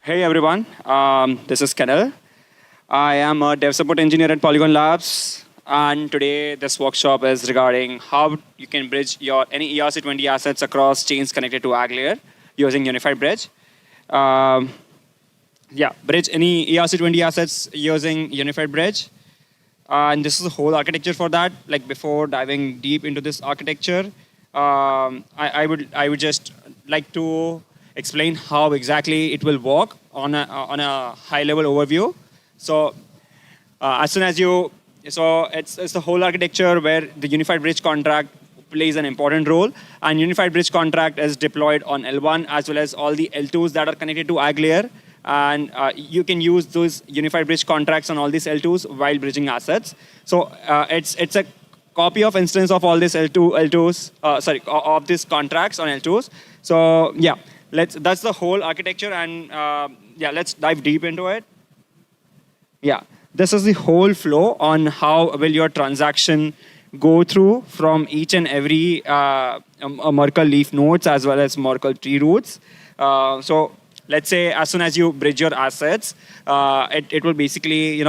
Hey everyone, this is Kenil. I am a dev support engineer at Polygon Labs, and today this workshop is regarding how you can bridge your any ERC20 assets across chains connected to AggLayer using Unified Bridge. Um, bridge any ERC20 assets using Unified Bridge. And this is the whole architecture for that. Like before diving deep into this architecture, I would just like to explain how exactly it will work on a high level overview. So as soon as you, so it's the whole architecture where the Unified Bridge contract plays an important role, and Unified Bridge contract is deployed on L1 as well as all the L2s that are connected to AggLayer. And you can use those Unified Bridge contracts on all these L2s while bridging assets. So it's a copy of instance of all these L2s, of these contracts on L2s. So yeah, that's the whole architecture, and let's dive deep into it. Yeah, this is the whole flow on how will your transaction go through from each and every Merkle leaf nodes as well as Merkle tree roots. So let's say as soon as you bridge your assets, it will basically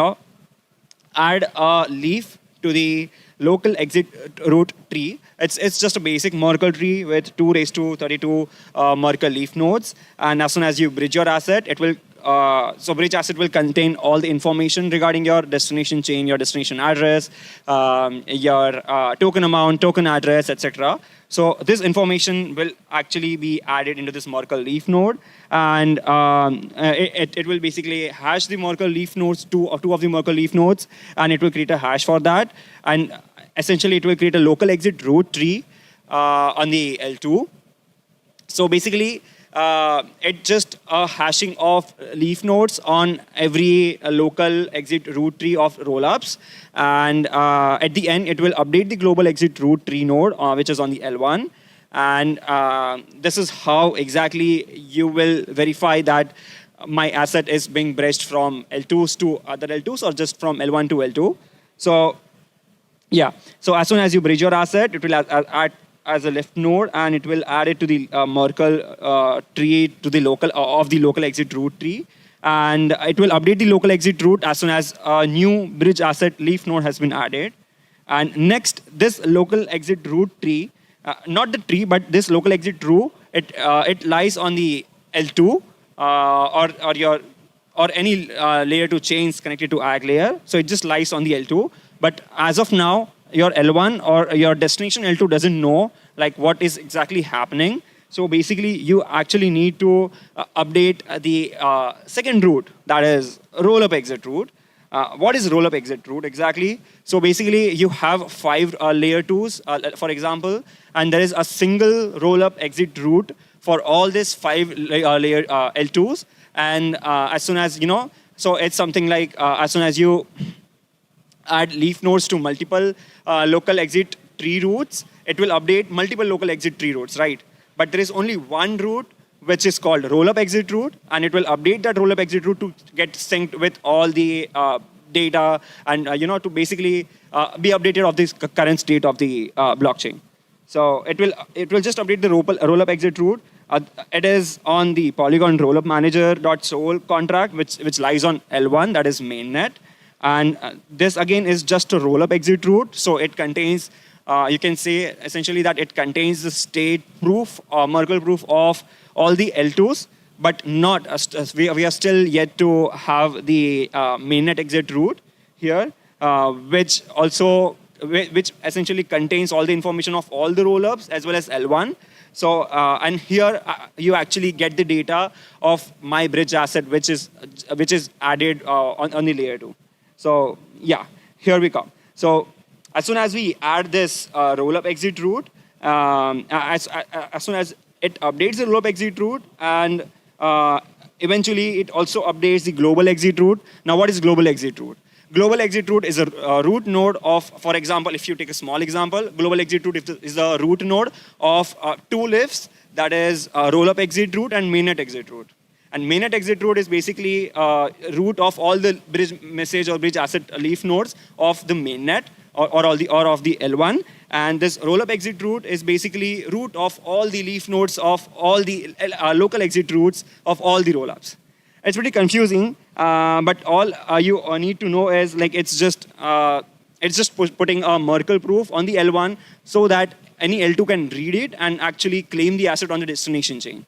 add a leaf to the local exit root tree. It's just a basic Merkle tree with 2 raised to 32 Merkle leaf nodes. And as soon as you bridge your asset, it will so bridge asset will contain all the information regarding your destination chain, your destination address, your token amount, token address, etc. So this information will actually be added into this Merkle leaf node, and it will basically hash the Merkle leaf nodes, two of the Merkle leaf nodes, and it will create a hash for that. And essentially, it will create a local exit root tree on the L2. So basically, it's just a hashing of leaf nodes on every local exit root tree of rollups. And at the end, it will update the global exit root tree node, which is on the L1. And this is how exactly you will verify that my asset is being bridged from L2s to other L2s or just from L1 to L2. So yeah, so as soon as you bridge your asset, it will add as a left node, and it will add it to the Merkle tree to the local of the local exit root tree, and it will update the local exit root as soon as a new bridge asset leaf node has been added. And next, this local exit root tree, not the tree, but this local exit root, it lies on the L2 or any layer 2 chains connected to AggLayer. So it just lies on the L2. But as of now, your L1 or your destination L2 doesn't know like what is exactly happening. So basically, you actually need to update the second root, that is rollup exit root. What is rollup exit root exactly? So basically, you have 5 layer 2s, for example, and there is a single rollup exit root for all these 5 layer L2s. And as soon as, so it's something like as soon as you add leaf nodes to multiple local exit tree roots, it will update multiple local exit tree roots, right? But there is only one root which is called rollup exit root, and it will update that rollup exit root to get synced with all the data and to basically be updated of this current state of the blockchain. So it will just update the rollup exit root. It is on the Polygon rollup manager.sol contract, which lies on L1, that is mainnet. And this again is just a rollup exit root. So it contains, you can say essentially that it contains the state proof or Merkle proof of all the L2s, but not, we are still yet to have the mainnet exit root here, which essentially contains all the information of all the rollups as well as L1. So, and here you actually get the data of my bridge asset, which is added on the layer 2. So yeah, here we come. So as soon as we add this rollup exit root, as soon as it updates the rollup exit root, and eventually it also updates the global exit root. Now what is global exit root? Global exit root is a root node of, for example, if you take a small example, global exit root is a root node of 2 lifts, that is rollup exit root and mainnet exit root. And mainnet exit root is basically root of all the bridge message or bridge asset leaf nodes of the mainnet or of the L1. And this rollup exit root is basically root of all the leaf nodes of all the local exit routes of all the rollups. It's pretty confusing, but all you need to know is like it's just putting a Merkle proof on the L1 so that any L2 can read it and actually claim the asset on the destination chain.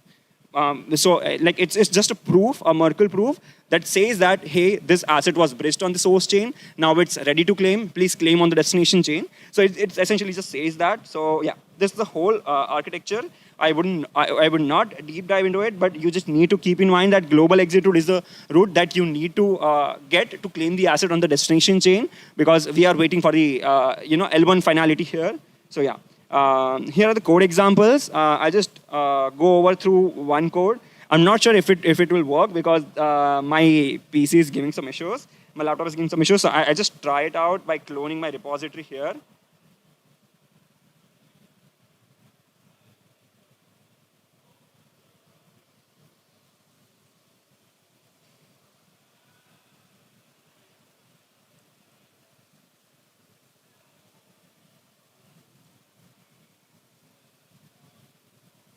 Like it's just a proof, a Merkle proof that says that, hey, this asset was bridged on the source chain. Now it's ready to claim. Please claim on the destination chain. So it essentially just says that. So yeah, this is the whole architecture. I would not deep dive into it, but you just need to keep in mind that global exit route is the route that you need to get to claim the asset on the destination chain, because we are waiting for the L1 finality here. So yeah. Here are the code examples. I just go over through one code. I'm not sure if it will work because my PC is giving some issues. My laptop is giving some issues. So I just try it out by cloning my repository here.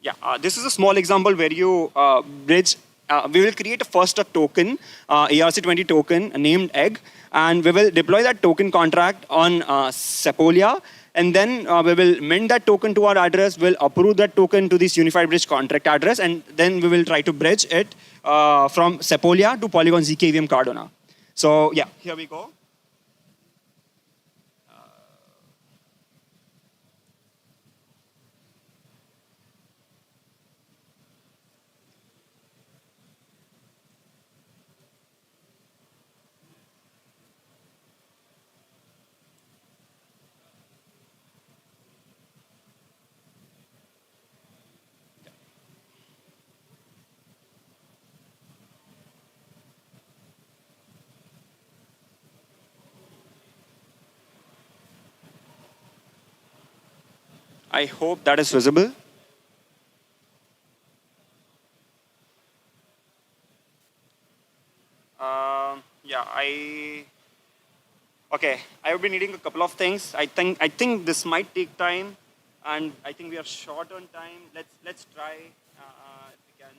Yeah, this is a small example where you bridge. We will create first a token, ERC20 token named egg, and we will deploy that token contract on Sepolia, and then we will mint that token to our address. We'll approve that token to this unified bridge contract address, and then we will try to bridge it from Sepolia to Polygon zkVM Cardona. So yeah, here we go. I hope that is visible. Yeah, okay. I will be needing a couple of things. I think this might take time, and I think we are short on time. Let's try if we can.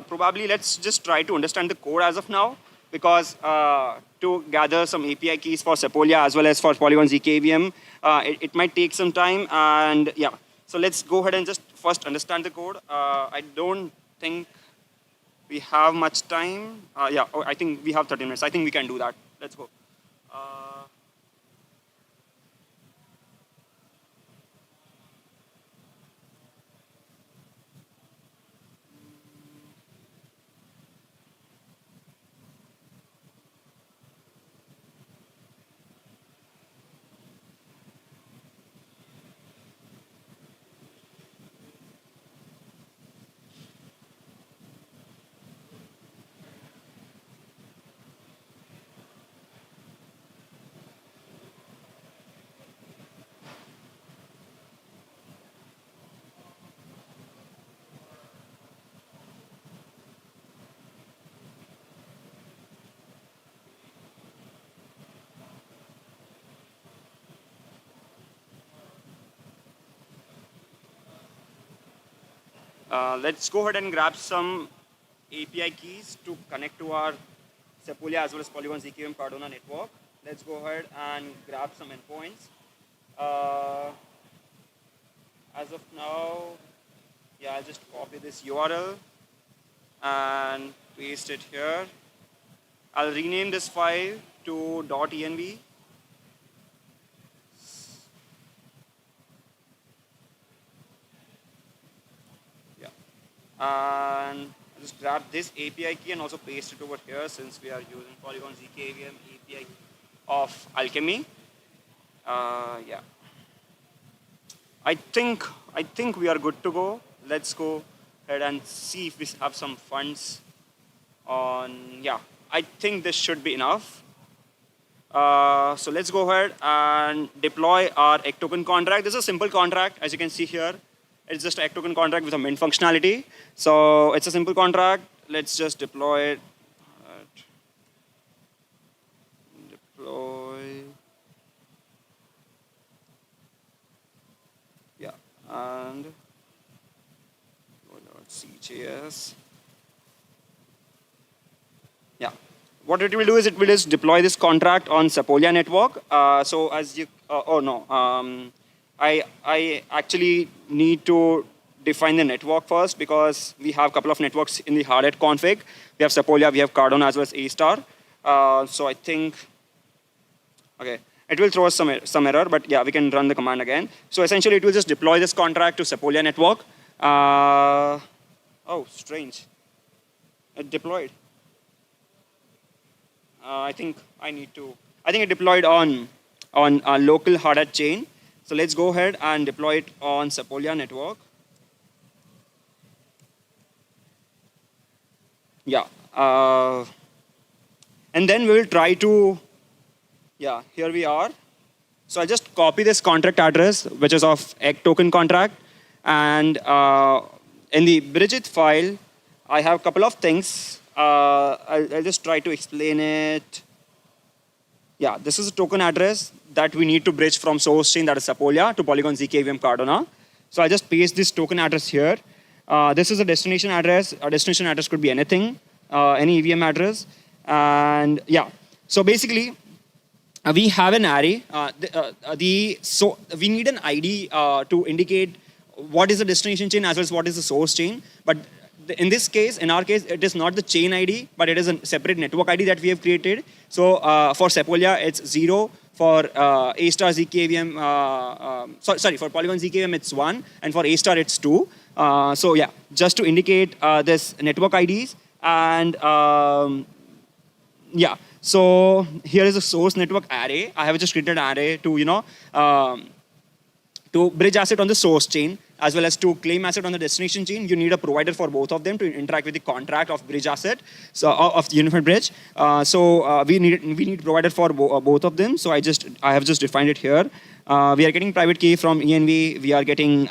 Probably let's just try to understand the code as of now, because to gather some API keys for Sepolia as well as for Polygon zkVM, it might take some time. And yeah, so let's go ahead and just first understand the code. I don't think we have much time. Yeah, I think we have 30 minutes. I think we can do that. Let's go. Uh, let's go ahead and grab some API keys to connect to our Sepolia as well as Polygon zkVM Cardona network. Let's go ahead and grab some endpoints. As of now, yeah, I'll just copy this URL and paste it here. I'll rename this file to .env. And I'll just grab this API key and also paste it over here, since we are using Polygon zkVM API of Alchemy. Yeah. I think we are good to go. Let's go ahead and see if we have some funds on, yeah, I think this should be enough. So let's go ahead and deploy our egg token contract. This is a simple contract, as you can see here. It's just an egg token contract with a mint functionality. So it's a simple contract. Let's just deploy it. Deploy. Yeah, and CJS. Yeah. What it will do is it will just deploy this contract on Sepolia network. So as you, oh no, I actually need to define the network first because we have a couple of networks in the hardhat config. We have Sepolia, we have Cardano as well as A-Star. So I think, okay, it will throw us some error, but yeah, we can run the command again. So essentially it will just deploy this contract to Sepolia network. Oh, strange. It deployed. I think it deployed on a local hardhat chain. So let's go ahead and deploy it on Sepolia network. Yeah. And then we will try to, yeah, here we are. So I'll just copy this contract address, which is of egg token contract. And in the Bridget file, I have a couple of things. I'll just try to explain it. Yeah, this is a token address that we need to bridge from source chain, that is Sepolia, to Polygon zkVM Cardano. So I just paste this token address here. This is a destination address. A destination address could be anything, any EVM address. And yeah, so basically, we have an array. So we need an ID to indicate what is the destination chain as well as what is the source chain. But in this case, in our case, it is not the chain ID, but it is a separate network ID that we have created. So for Sepolia, it's 0. For A-Star zkVM, sorry, for Polygon zkVM, it's 1. And for A-Star, it's 2. So yeah, just to indicate this network IDs. And yeah, so here is a source network array. I have just created an array to, to bridge asset on the source chain, as well as to claim asset on the destination chain. You need a provider for both of them to interact with the contract of bridge asset, so of the unified bridge. So we need provider for both of them. So I have just defined it here. We are getting private key from ENV. We are getting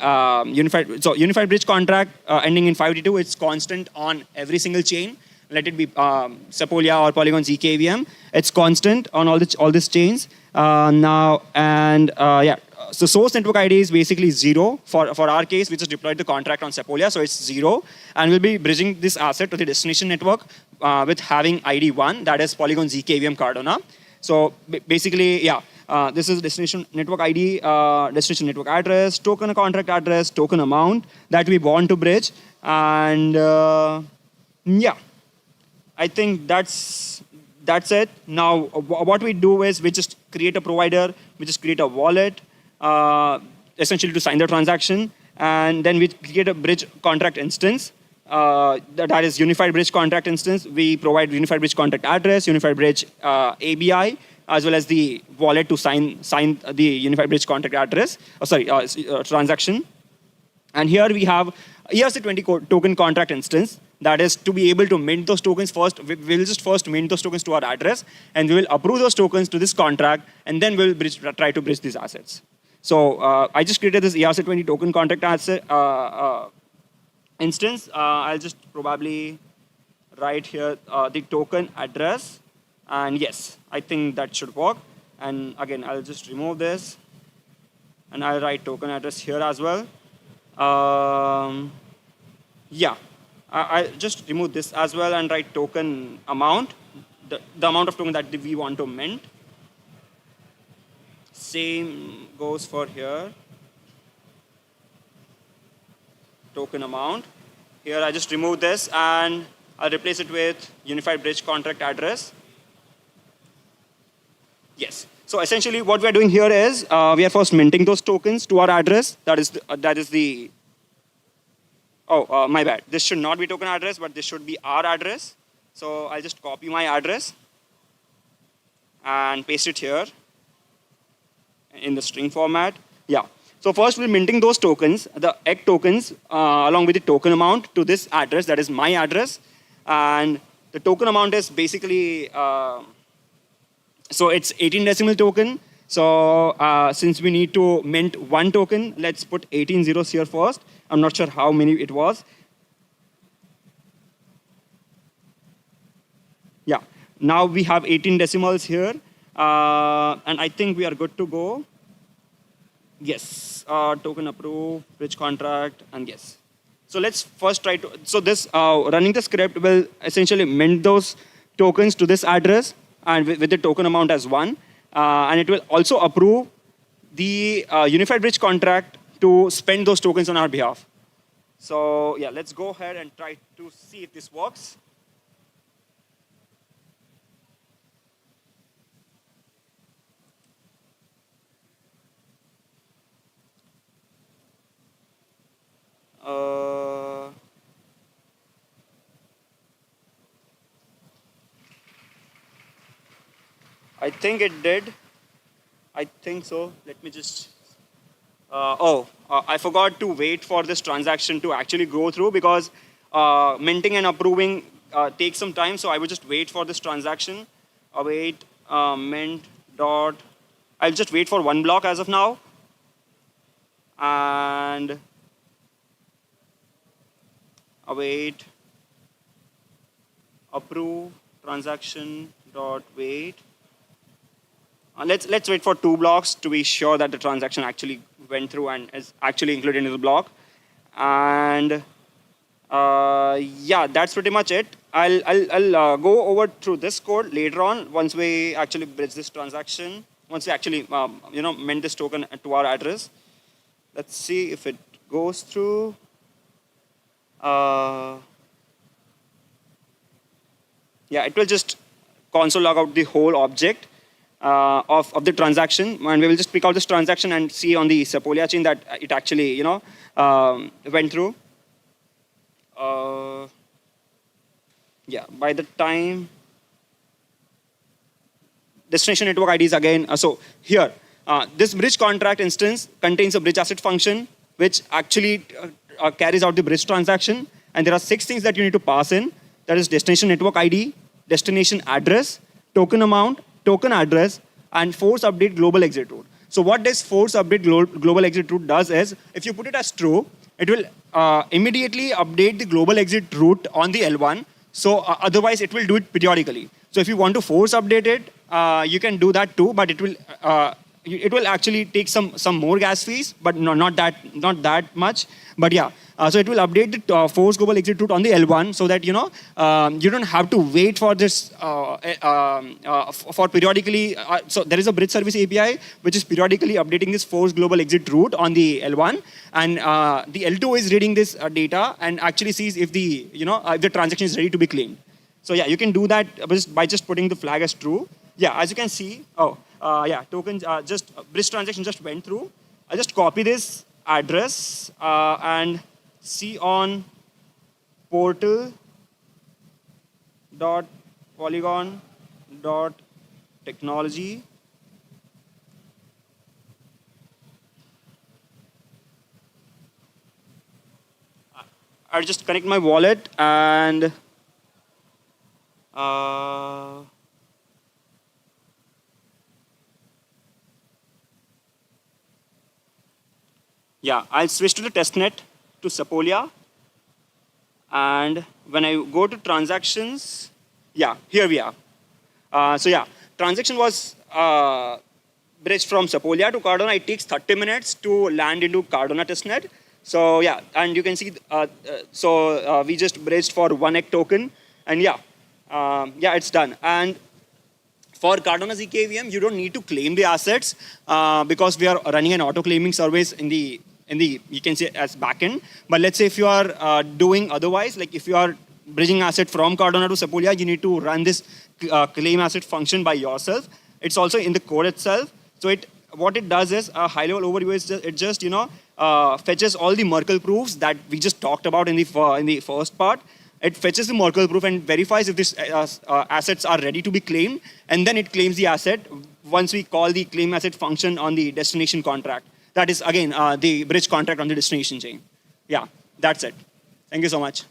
unified bridge contract ending in 582. It's constant on every single chain. Let it be Sepolia or Polygon zkVM. It's constant on all these chains now. And yeah. So source network ID is basically 0. For our case, we just deployed the contract on Sepolia, so it's 0. And we'll be bridging this asset to the destination network with having ID 1, that is Polygon zkVM Cardano. So basically, yeah, this is destination network ID, destination network address, token contract address, token amount that we want to bridge. And yeah, I think that's it. Now, what we do is we just create a provider, we just create a wallet, essentially to sign the transaction, and then we create a bridge contract instance. That is unified bridge contract instance. We provide unified bridge contract address, unified bridge ABI, as well as the wallet to sign the unified bridge contract address. Transaction. And here we have ERC20 token contract instance. That is to be able to mint those tokens first. We'll just first mint those tokens to our address, and we will approve those tokens to this contract, and then we'll try to bridge these assets. So I just created this ERC20 token contract asset, instance. I'll just probably write here the token address. And yes, I think that should work. And again, I'll just remove this. And I'll write token address here as well. Yeah, I'll just remove this as well and write token amount, the amount of token that we want to mint. Same goes for here. Token amount. Here I just remove this and I'll replace it with unified bridge contract address. Yes. So essentially what we're doing here is we are first minting those tokens to our address. That is the oh, my bad. This should not be token address, but this should be our address. So I'll just copy my address and paste it here in the string format. Yeah. So first we're minting those tokens, the egg tokens, along with the token amount to this address, that is my address. And the token amount is basically, so it's 18 decimal token. So since we need to mint one token, let's put 18 zeros here first. I'm not sure how many it was. Yeah, now we have 18 decimals here. And I think we are good to go. Yes, token approved, bridge contract, and yes. So let's first try to, so this running the script will essentially mint those tokens to this address and with the token amount as 1. And it will also approve the unified bridge contract to spend those tokens on our behalf. So yeah, let's go ahead and try to see if this works. I think it did. I think so. Let me just. I forgot to wait for this transaction to actually go through because minting and approving takes some time. So I will just wait for this transaction. Await mint dot. I'll just wait for one block as of now. And await approve transaction dot wait. Let's wait for 2 blocks to be sure that the transaction actually went through and is actually included in the block. And yeah, that's pretty much it. I'll go over through this code later on once we actually bridge this transaction. Once we actually mint this token to our address. Let's see if it goes through. Yeah, it will just console log out the whole object of the transaction, and we will just pick out this transaction and see on the Sepolia chain that it actually went through. Yeah, by the time destination network IDs again. So here, this bridge contract instance contains a bridge asset function which actually carries out the bridge transaction, and there are 6 things that you need to pass in. That is destination network ID, destination address, token amount, token address, and force update global exit route. So what this force update global exit route does is, if you put it as true, it will immediately update the global exit route on the L1. So otherwise, it will do it periodically. So if you want to force update it, you can do that too, but it will actually take some more gas fees, but not that much. But yeah, so it will update the force global exit route on the L1 so that you don't have to wait for this for periodically. So there is a bridge service API which is periodically updating this force global exit route on the L1, and the L2 is reading this data and actually sees if the if the transaction is ready to be claimed. So yeah, you can do that by just putting the flag as true. Yeah, as you can see, yeah, tokens just bridge transaction just went through. I just copy this address and see on portal.polygon.technology. I'll just connect my wallet and yeah, I'll switch to the testnet to Sepolia. And when I go to transactions, yeah, here we are. So yeah, transaction was bridged from Sepolia to Cardona. It takes 30 minutes to land into Cardona testnet. So yeah, and you can see, we just bridged for 1 egg token. And yeah, yeah, it's done. And for Cardona zkVM, you don't need to claim the assets because we are running an auto-claiming service in the you can say as backend. But let's say if you are doing otherwise, like if you are bridging asset from Cardona to Sepolia, you need to run this claim asset function by yourself. It's also in the code itself. So what it does is a high-level overview is it just fetches all the Merkle proofs that we just talked about in the first part. It fetches the Merkle proof and verifies if these assets are ready to be claimed, and then it claims the asset once we call the claim asset function on the destination contract. That is, again, the bridge contract on the destination chain. Yeah, that's it. Thank you so much.